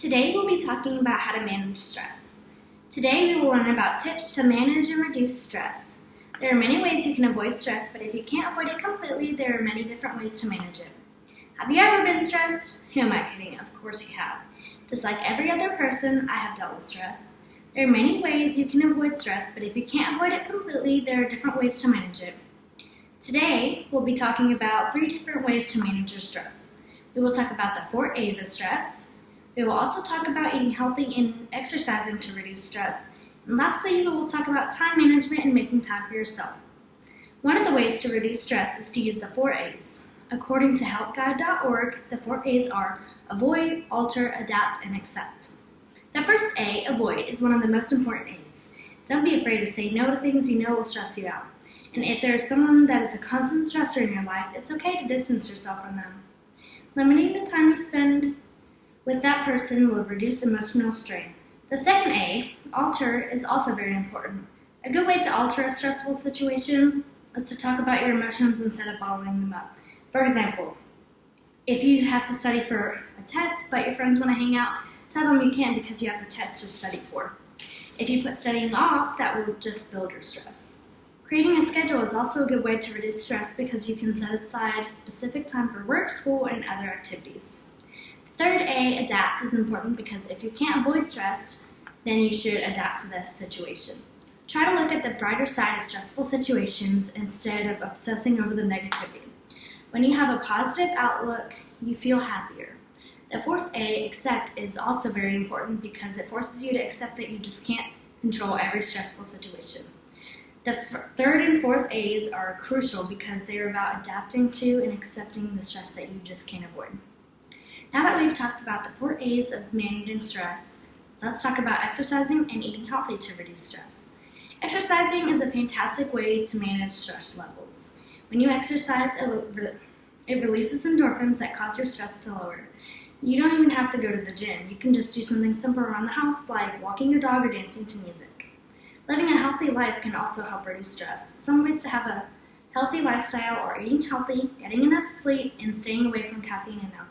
Today we'll be talking about how to manage stress. Today we will learn about tips to manage and reduce stress. There are many ways you can avoid stress, but if you can't avoid it completely, there are many different ways to manage it. Have you ever been stressed? Who am I kidding? Of course you have. Just like every other person, I have dealt with stress. There are many ways you can avoid stress, but if you can't avoid it completely, there are different ways to manage it. Today, we'll be talking about 3 different ways to manage your stress. We will talk about the 4 A's of stress. We will also talk about eating healthy and exercising to reduce stress. And lastly, we will talk about time management and making time for yourself. One of the ways to reduce stress is to use the 4 A's. According to helpguide.org, the 4 A's are avoid, alter, adapt, and accept. The first A, avoid, is one of the most important A's. Don't be afraid to say no to things you know will stress you out. And if there is someone that is a constant stressor in your life, it's okay to distance yourself from them. Limiting the time you spend with that person will reduce emotional strain. The second A, alter, is also very important. A good way to alter a stressful situation is to talk about your emotions instead of bottling them up. For example, if you have to study for a test but your friends want to hang out, tell them you can't because you have a test to study for. If you put studying off, that will just build your stress. Creating a schedule is also a good way to reduce stress because you can set aside specific time for work, school, and other activities. The third A, adapt, is important because if you can't avoid stress, then you should adapt to the situation. Try to look at the brighter side of stressful situations instead of obsessing over the negativity. When you have a positive outlook, you feel happier. The fourth A, accept, is also very important because it forces you to accept that you just can't control every stressful situation. The third and fourth A's are crucial because they are about adapting to and accepting the stress that you just can't avoid. Now that we've talked about the 4 A's of managing stress, let's talk about exercising and eating healthy to reduce stress. Exercising is a fantastic way to manage stress levels. When you exercise, it releases endorphins that cause your stress to lower. You don't even have to go to the gym. You can just do something simple around the house like walking your dog or dancing to music. Living a healthy life can also help reduce stress. Some ways to have a healthy lifestyle are eating healthy, getting enough sleep, and staying away from caffeine and alcohol.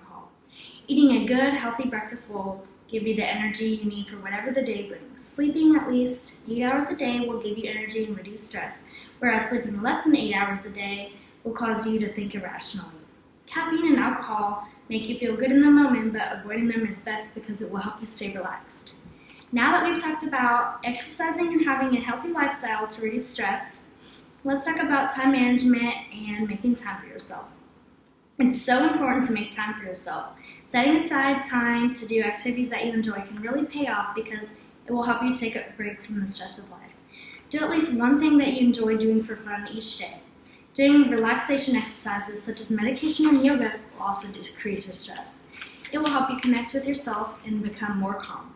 Eating a good, healthy breakfast will give you the energy you need for whatever the day brings. Sleeping at least 8 hours a day will give you energy and reduce stress, whereas sleeping less than 8 hours a day will cause you to think irrationally. Caffeine and alcohol make you feel good in the moment, but avoiding them is best because it will help you stay relaxed. Now that we've talked about exercising and having a healthy lifestyle to reduce stress, let's talk about time management and making time for yourself. It's so important to make time for yourself. Setting aside time to do activities that you enjoy can really pay off because it will help you take a break from the stress of life. Do at least one thing that you enjoy doing for fun each day. Doing relaxation exercises such as meditation and yoga will also decrease your stress. It will help you connect with yourself and become more calm.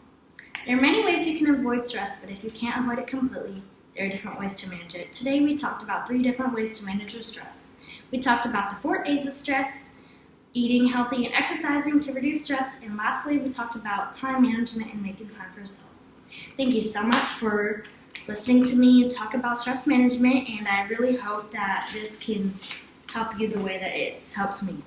There are many ways you can avoid stress, but if you can't avoid it completely, there are different ways to manage it. Today we talked about 3 different ways to manage your stress. We talked about the 4 A's of stress, eating healthy and exercising to reduce stress, and lastly we talked about time management and making time for yourself. Thank you so much for listening to me talk about stress management, and I really hope that this can help you the way that it helps me.